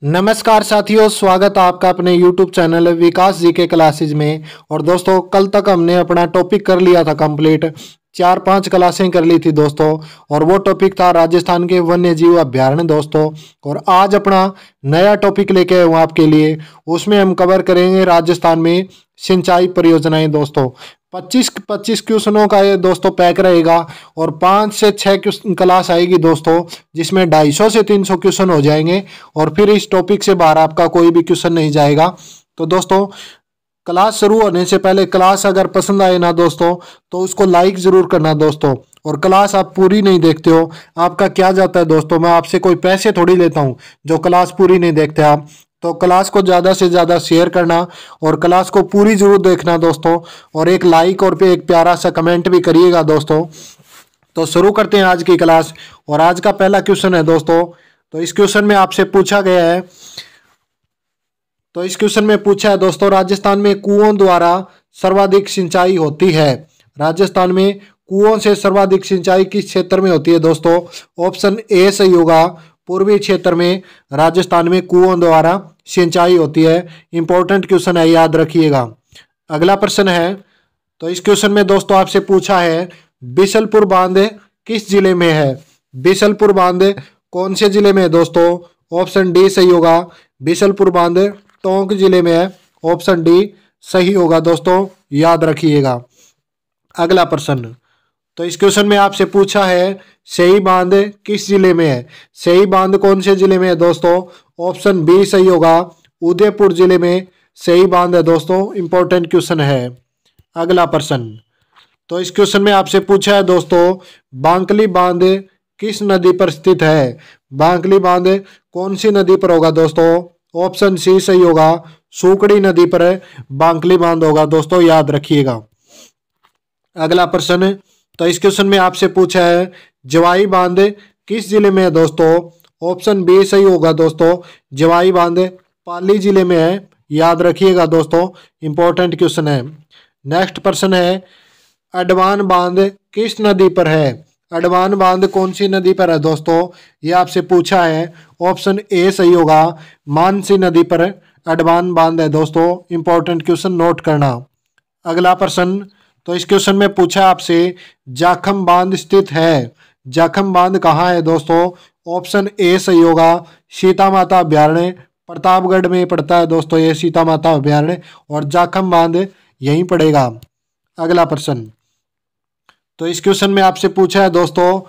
नमस्कार साथियों, स्वागत है आपका अपने YouTube चैनल विकास जी के क्लासेज में। और दोस्तों, कल तक हमने अपना टॉपिक कर लिया था कंप्लीट। 4-5 क्लासें कर ली थी दोस्तों, और वो टॉपिक था राजस्थान के वन्य जीव अभ्यारण्य दोस्तों। और आज अपना नया टॉपिक लेके आए हूँ आपके लिए। उसमें हम कवर करेंगे राजस्थान में सिंचाई परियोजनाएं दोस्तों। 25 क्वेश्चनों का ये दोस्तों पैक रहेगा, और 5 से 6 क्लास आएगी दोस्तों, जिसमें 250 से 300 क्वेश्चन हो जाएंगे। और फिर इस टॉपिक से बाहर आपका कोई भी क्वेश्चन नहीं जाएगा। तो दोस्तों, क्लास शुरू होने से पहले क्लास अगर पसंद आए ना दोस्तों, तो उसको लाइक जरूर करना दोस्तों। और क्लास आप पूरी नहीं देखते हो, आपका क्या जाता है दोस्तों? मैं आपसे कोई पैसे थोड़ी लेता हूँ जो क्लास पूरी नहीं देखते आप। तो क्लास को ज़्यादा से ज़्यादा शेयर करना, और क्लास को पूरी जरूर देखना दोस्तों। और एक लाइक और पे एक प्यारा सा कमेंट भी करिएगा दोस्तों। तो शुरू करते हैं आज की क्लास। और आज का पहला क्वेश्चन है दोस्तों। तो इस क्वेश्चन में आपसे पूछा गया है, दोस्तों, राजस्थान में कुओं द्वारा सर्वाधिक सिंचाई होती है। राजस्थान में कुओं से सर्वाधिक सिंचाई किस क्षेत्र में होती है दोस्तों? ऑप्शन ए सही होगा, पूर्वी क्षेत्र में राजस्थान में कुओं द्वारा सिंचाई होती है। इंपॉर्टेंट क्वेश्चन है, याद रखिएगा। अगला प्रश्न है, तो इस क्वेश्चन में दोस्तों आपसे पूछा है, बिशलपुर बांध किस जिले में है? बिशलपुर बांध कौन से जिले में है दोस्तों? ऑप्शन डी सही होगा, बिशलपुर बांध टोंक जिले में है। ऑप्शन डी सही होगा दोस्तों, याद रखिएगा। अगला प्रश्न, तो इस क्वेश्चन में आपसे पूछा है, सही बांध किस जिले में है? सही बांध कौन से जिले में है दोस्तों? ऑप्शन बी सही होगा, उदयपुर जिले में सही बांध है दोस्तों। इंपॉर्टेंट क्वेश्चन है। अगला प्रश्न, तो इस क्वेश्चन में आपसे पूछा है दोस्तों, बांकली बांध किस नदी पर स्थित है? बांकली बांध कौन सी नदी पर होगा दोस्तों? ऑप्शन सी सही होगा, सूकड़ी नदी पर बांकली बांध होगा दोस्तों, याद रखिएगा। अगला प्रश्न, तो इस क्वेश्चन में आपसे पूछा है, जवाई बांध किस जिले में है दोस्तों? ऑप्शन बी सही होगा दोस्तों, जवाई बांध पाली जिले में है, याद रखिएगा दोस्तों। इंपॉर्टेंट क्वेश्चन है। नेक्स्ट प्रश्न है, अडवान बांध किस नदी पर है? अडवान बांध कौन सी नदी पर है दोस्तों? ये आपसे पूछा है। ऑप्शन ए सही होगा, मानसी नदी पर अडवान बांध है दोस्तों। इंपॉर्टेंट क्वेश्चन नोट करना। अगला प्रश्न, तो इस क्वेश्चन में पूछा आपसे, जाखम बांध स्थित है। जाखम बांध कहाँ है दोस्तों? ऑप्शन ए सही होगा, सीता माता अभ्यारण्य प्रतापगढ़ में पड़ता है दोस्तों ये सीता माता अभ्यारण्य, और जाखम बांध यहीं पड़ेगा। अगला प्रश्न, तो इस क्वेश्चन में आपसे पूछा है दोस्तों,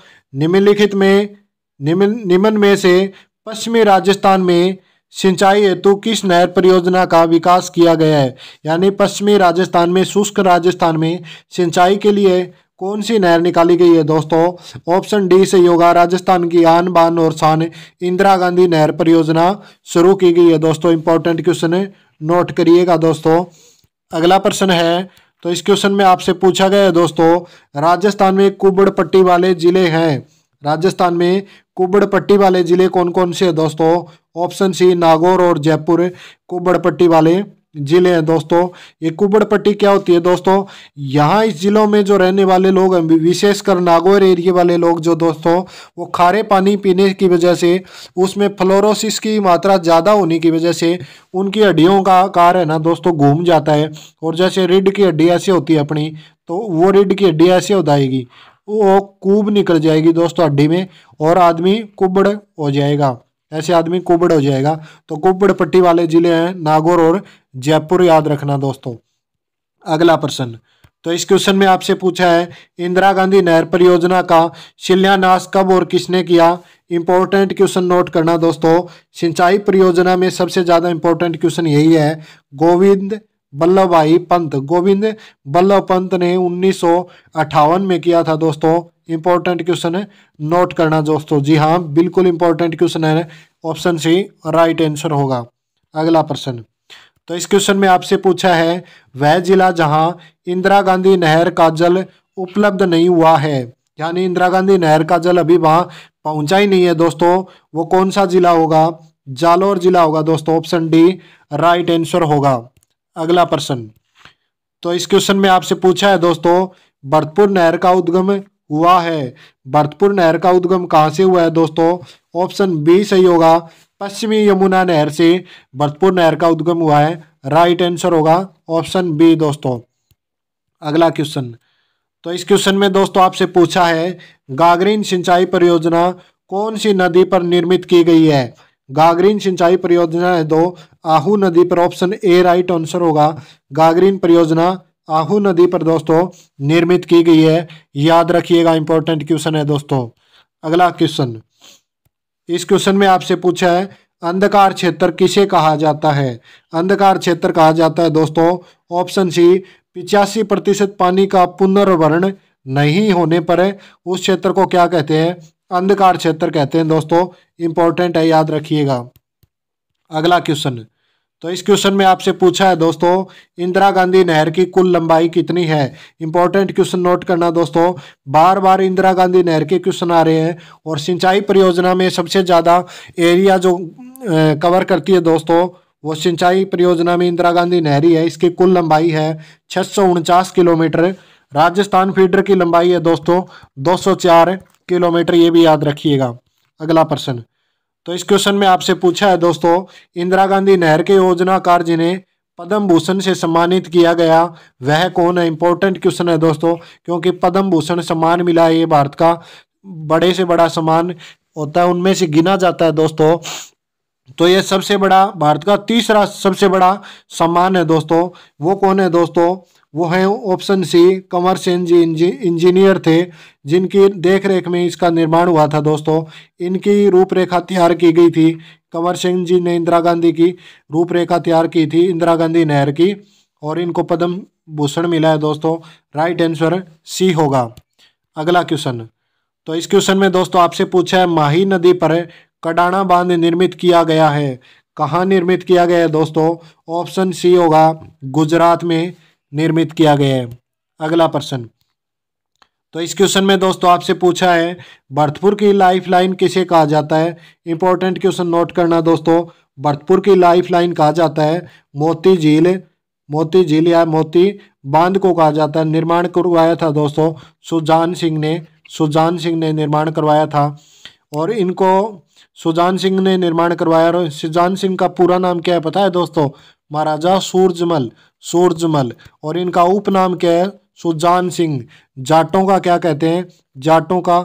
निम्न में से पश्चिमी राजस्थान में सिंचाई हेतु किस नहर परियोजना का विकास किया गया है? यानी पश्चिमी राजस्थान में, शुष्क राजस्थान में सिंचाई के लिए कौन सी नहर निकाली गई है दोस्तों? ऑप्शन डी सही होगा, राजस्थान की आन बान और शान इंदिरा गांधी नहर परियोजना शुरू की गई है दोस्तों। इंपॉर्टेंट क्वेश्चन नोट करिएगा दोस्तों। अगला प्रश्न है, तो इस क्वेश्चन में आपसे पूछा गया है दोस्तों, राजस्थान में कुबड़ पट्टी वाले जिले हैं। राजस्थान में कुबड़ पट्टी वाले जिले कौन कौन से हैं दोस्तों? ऑप्शन सी नागौर और जयपुर कुबड़ पट्टी वाले जिले हैं दोस्तों। ये कुबड़ पट्टी क्या होती है दोस्तों? यहाँ इस जिलों में जो रहने वाले लोग हैं, विशेषकर नागौर एरिया वाले लोग जो दोस्तों, वो खारे पानी पीने की वजह से, उसमें फ्लोरोसिस की मात्रा ज़्यादा होने की वजह से उनकी हड्डियों का आकार है ना दोस्तों घूम जाता है। और जैसे रीढ़ की हड्डी ऐसे होती है अपनी, तो वो रीढ़ की हड्डी ऐसे हो जाएगी, वो कूब निकल जाएगी दोस्तों हड्डी में, और आदमी कुबड़ हो जाएगा। ऐसे आदमी कुबड़ हो जाएगा। तो कुबड़ पट्टी वाले जिले हैं नागौर और जयपुर, याद रखना दोस्तों। अगला प्रश्न, तो इस क्वेश्चन में आपसे पूछा है, इंदिरा गांधी नहर परियोजना का शिलान्यास कब और किसने किया? इंपॉर्टेंट क्वेश्चन नोट करना दोस्तों। सिंचाई परियोजना में सबसे ज्यादा इंपॉर्टेंट क्वेश्चन यही है। गोविंद बल्लभ पंत ने 1958 में किया था दोस्तों। इंपॉर्टेंट क्वेश्चन नोट करना दोस्तों। जी हाँ, बिल्कुल इंपॉर्टेंट क्वेश्चन है। ऑप्शन सी राइट आंसर होगा। अगला प्रश्न, तो इस क्वेश्चन में आपसे पूछा है, वह जिला जहां इंदिरा गांधी नहर का जल उपलब्ध नहीं हुआ है, यानी इंदिरा गांधी नहर का जल अभी वहां पहुंचा ही नहीं है दोस्तों, वो कौन सा जिला होगा? जालौर जिला होगा दोस्तों। ऑप्शन डी राइट आंसर होगा। अगला प्रश्न, तो इस क्वेश्चन में आपसे पूछा है दोस्तों, भरतपुर नहर का उद्गम हुआ है। भरतपुर नहर का उद्गम कहाँ से हुआ है दोस्तों? ऑप्शन बी सही होगा, पश्चिमी यमुना नहर से भरतपुर नहर का उद्गम हुआ है। राइट आंसर होगा ऑप्शन बी दोस्तों। अगला क्वेश्चन, तो इस क्वेश्चन में दोस्तों आपसे पूछा है गागरीन सिंचाई परियोजना कौन सी नदी पर निर्मित की गई है? गागरीन सिंचाई परियोजना है दो आहू नदी पर। ऑप्शन ए राइट आंसर होगा। गागरीन परियोजना आहू नदी पर दोस्तों निर्मित की गई है। याद रखिएगा, इंपॉर्टेंट क्वेश्चन है दोस्तों। अगला क्वेश्चन, इस क्वेश्चन में आपसे पूछा है अंधकार क्षेत्र किसे कहा जाता है? अंधकार क्षेत्र कहा जाता है दोस्तों ऑप्शन सी 85% पानी का पुनर्भरण नहीं होने पर उस क्षेत्र को क्या कहते हैं? अंधकार क्षेत्र कहते हैं दोस्तों। इंपॉर्टेंट है, याद रखिएगा। अगला क्वेश्चन, तो इस क्वेश्चन में आपसे पूछा है दोस्तों इंदिरा गांधी नहर की कुल लंबाई कितनी है? इंपॉर्टेंट क्वेश्चन नोट करना दोस्तों, बार बार इंदिरा गांधी नहर के क्वेश्चन आ रहे हैं। और सिंचाई परियोजना में सबसे ज़्यादा एरिया जो कवर करती है दोस्तों वो सिंचाई परियोजना में इंदिरा गांधी नहर ही है। इसकी कुल लंबाई है 649 किलोमीटर। राजस्थान फीडर की लंबाई है दोस्तों 204 किलोमीटर, ये भी याद रखिएगा। अगला प्रश्न, तो इस क्वेश्चन में आपसे पूछा है दोस्तों इंदिरा गांधी नहर के योजनाकार जिन्हें पद्म भूषण से सम्मानित किया गया वह कौन है? इंपॉर्टेंट क्वेश्चन है दोस्तों, क्योंकि पद्म भूषण सम्मान मिला है, ये भारत का बड़े से बड़ा सम्मान होता है, उनमें से गिना जाता है दोस्तों। तो ये सबसे बड़ा, भारत का तीसरा सबसे बड़ा सम्मान है दोस्तों। वो कौन है दोस्तों? वो है ऑप्शन सी कंवर सेन जी इंजीनियर थे, जिनकी देखरेख में इसका निर्माण हुआ था दोस्तों। इनकी रूपरेखा तैयार की गई थी। कंवर सेन जी ने इंदिरा गांधी की रूपरेखा तैयार की थी इंदिरा गांधी नहर की, और इनको पद्म भूषण मिला है दोस्तों। राइट आंसर सी होगा। अगला क्वेश्चन, तो इस क्वेश्चन में दोस्तों आपसे पूछा है माही नदी पर कडाना बांध निर्मित किया गया है। कहाँ निर्मित किया गया है दोस्तों? ऑप्शन सी होगा गुजरात में निर्मित किया गया है। अगला प्रश्न, तो इस क्वेश्चन में दोस्तों आपसे पूछा है भरतपुर की लाइफलाइन किसे कहा जाता है? इंपॉर्टेंट क्वेश्चन नोट करना दोस्तों, भरतपुर की लाइफलाइन कहा जाता है मोती झील या मोती बांध को कहा जाता है। निर्माण करवाया था दोस्तों सुजान सिंह ने निर्माण करवाया था। और इनको सुजान सिंह ने निर्माण करवाया। और सुजान सिंह का पूरा नाम क्या है पता है दोस्तों? महाराजा सूरजमल। और इनका उपनाम क्या है? सुजान सिंह। जाटों का क्या कहते हैं? जाटों का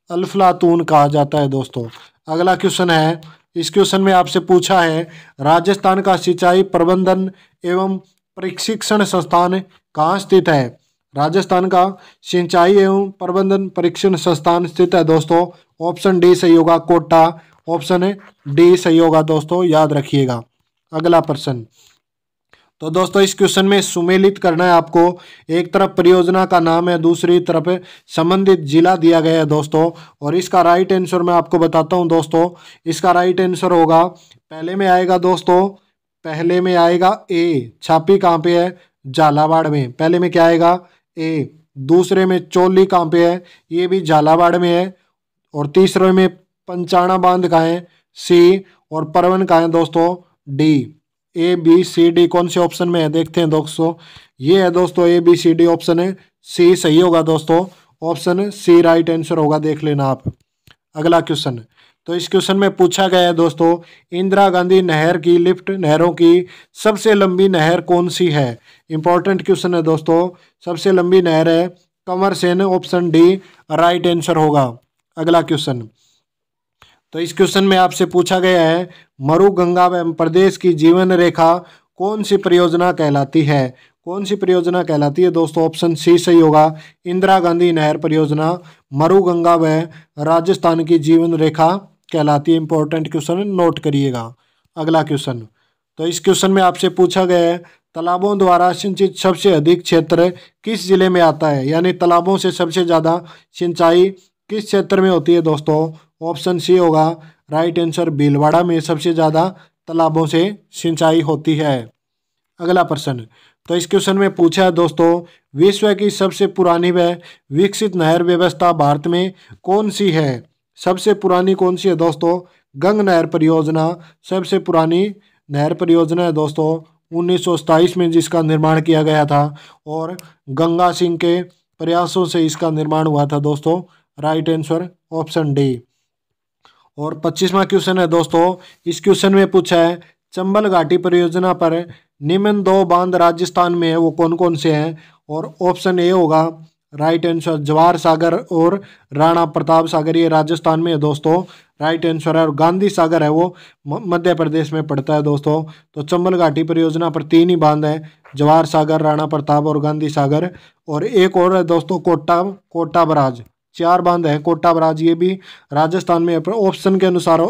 अल्फलातून कहा जाता है दोस्तों। अगला क्वेश्चन है, इस क्वेश्चन में आपसे पूछा है राजस्थान का सिंचाई प्रबंधन एवं प्रशिक्षण संस्थान कहाँ स्थित है? राजस्थान का सिंचाई एवं प्रबंधन परीक्षण संस्थान स्थित है दोस्तों। ऑप्शन डी सही होगा, कोटा। ऑप्शन डी सही होगा दोस्तों, याद रखिएगा। अगला प्रश्न, तो दोस्तों इस क्वेश्चन में सुमेलित करना है आपको। एक तरफ परियोजना का नाम है, दूसरी तरफ संबंधित जिला दिया गया है दोस्तों। और इसका राइट आंसर मैं आपको बताता हूं दोस्तों। इसका राइट आंसर होगा, पहले में आएगा ए। छापी कहाँ पे है? झालावाड़ में। पहले में क्या आएगा? ए। दूसरे में चोली कहाँ पे है? ये भी झालावाड़ में है। और तीसरे में पंचाणा बांध कहाँ है? सी। और परवन कहाँ है दोस्तों? D. A B C D कौन से ऑप्शन में है देखते हैं दोस्तों। ये है दोस्तों A B C D, option है सी सही होगा दोस्तों। ऑप्शन सी राइट आंसर होगा, देख लेना आप। अगला क्वेश्चन, तो इस क्वेश्चन में पूछा गया है दोस्तों इंदिरा गांधी नहर की लिफ्ट नहरों की सबसे लंबी नहर कौन सी है? इंपॉर्टेंट क्वेश्चन है दोस्तों। सबसे लंबी नहर है Kanwar Sen. Option D right answer होगा। अगला क्वेश्चन, तो इस क्वेश्चन में आपसे पूछा गया है मरु गंगा प्रदेश की जीवन रेखा कौन सी परियोजना कहलाती है? कौन सी परियोजना कहलाती है दोस्तों? ऑप्शन सी सही होगा, इंदिरा गांधी नहर परियोजना मरु गंगा व राजस्थान की जीवन रेखा कहलाती है। इंपॉर्टेंट क्वेश्चन नोट करिएगा। अगला क्वेश्चन, तो इस क्वेश्चन में आपसे पूछा गया है तालाबों द्वारा सिंचित सबसे अधिक क्षेत्र किस जिले में आता है? यानी तालाबों से सबसे ज़्यादा सिंचाई किस क्षेत्र में होती है दोस्तों? ऑप्शन सी होगा राइट आंसर, भीलवाड़ा में सबसे ज़्यादा तालाबों से सिंचाई होती है। अगला प्रश्न, तो इस क्वेश्चन में पूछा है दोस्तों विश्व की सबसे पुरानी व विकसित नहर व्यवस्था भारत में कौन सी है? सबसे पुरानी कौन सी है दोस्तों? गंग नहर परियोजना सबसे पुरानी नहर परियोजना है दोस्तों। 1927 में जिसका निर्माण किया गया था और गंगा सिंह के प्रयासों से इसका निर्माण हुआ था दोस्तों। Right answer option D. और 25वां क्वेश्चन है दोस्तों, इस क्वेश्चन में पूछा है चंबल घाटी परियोजना पर निम्न 2 बांध राजस्थान में है, वो कौन कौन से हैं? और ऑप्शन ए होगा राइट आंसर जवाहर सागर और राणा प्रताप सागर, ये राजस्थान में है दोस्तों। राइट आंसर है। और गांधी सागर है वो मध्य प्रदेश में पड़ता है दोस्तों। तो चंबल घाटी परियोजना पर 3 ही बांध है, जवाहर सागर, राणा प्रताप और गांधी सागर। और एक और है दोस्तों कोटा बराज, 4 बांध है कोटा बराज, ये भी राजस्थान में है। ऑप्शन के अनुसार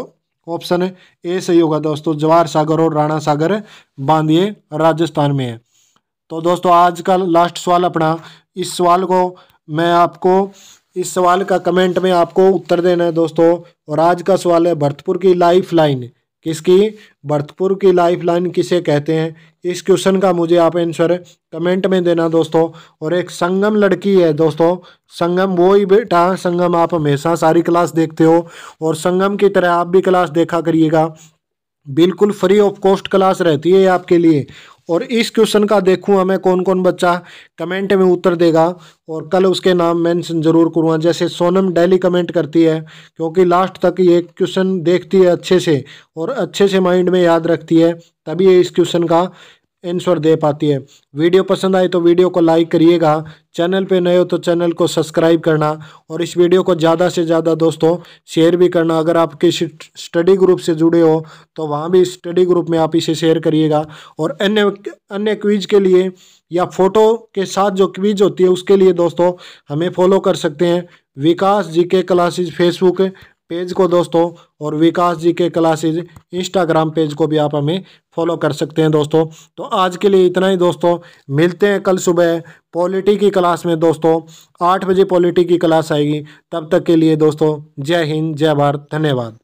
ऑप्शन ए सही होगा दोस्तों, जवाहर सागर और राणा सागर बांध ये राजस्थान में है। तो दोस्तों आज का लास्ट सवाल अपना, इस सवाल को मैं आपको, इस सवाल का कमेंट में आपको उत्तर देना है दोस्तों। और आज का सवाल है भरतपुर की लाइफ लाइन किसकी, भरतपुर की लाइफ लाइन किसे कहते हैं? इस क्वेश्चन का मुझे आप आंसर कमेंट में देना दोस्तों। और एक संगम लड़की है दोस्तों, संगम वो ही बेटा, संगम आप हमेशा सारी क्लास देखते हो और संगम की तरह आप भी क्लास देखा करिएगा, बिल्कुल फ्री ऑफ कॉस्ट क्लास रहती है आपके लिए। और इस क्वेश्चन का देखूँ हमें कौन कौन बच्चा कमेंट में उत्तर देगा और कल उसके नाम मेंशन जरूर करूँगा। जैसे सोनम डेली कमेंट करती है, क्योंकि लास्ट तक ये क्वेश्चन देखती है अच्छे से और अच्छे से माइंड में याद रखती है, तभी ये इस क्वेश्चन का आंसर दे पाती है। वीडियो पसंद आए तो वीडियो को लाइक करिएगा, चैनल पे नए हो तो चैनल को सब्सक्राइब करना और इस वीडियो को ज़्यादा से ज़्यादा दोस्तों शेयर भी करना। अगर आप किसी स्टडी ग्रुप से जुड़े हो तो वहाँ भी स्टडी ग्रुप में आप इसे शेयर करिएगा। और अन्य क्विज के लिए या फोटो के साथ जो क्विज होती है उसके लिए दोस्तों हमें फॉलो कर सकते हैं विकास जीके क्लासेज फेसबुक पेज को दोस्तों, और विकास जी के क्लासेज इंस्टाग्राम पेज को भी आप हमें फॉलो कर सकते हैं दोस्तों। तो आज के लिए इतना ही दोस्तों, मिलते हैं कल सुबह पॉलिटी की क्लास में दोस्तों, 8 बजे पॉलिटी की क्लास आएगी। तब तक के लिए दोस्तों जय हिंद, जय भारत, धन्यवाद।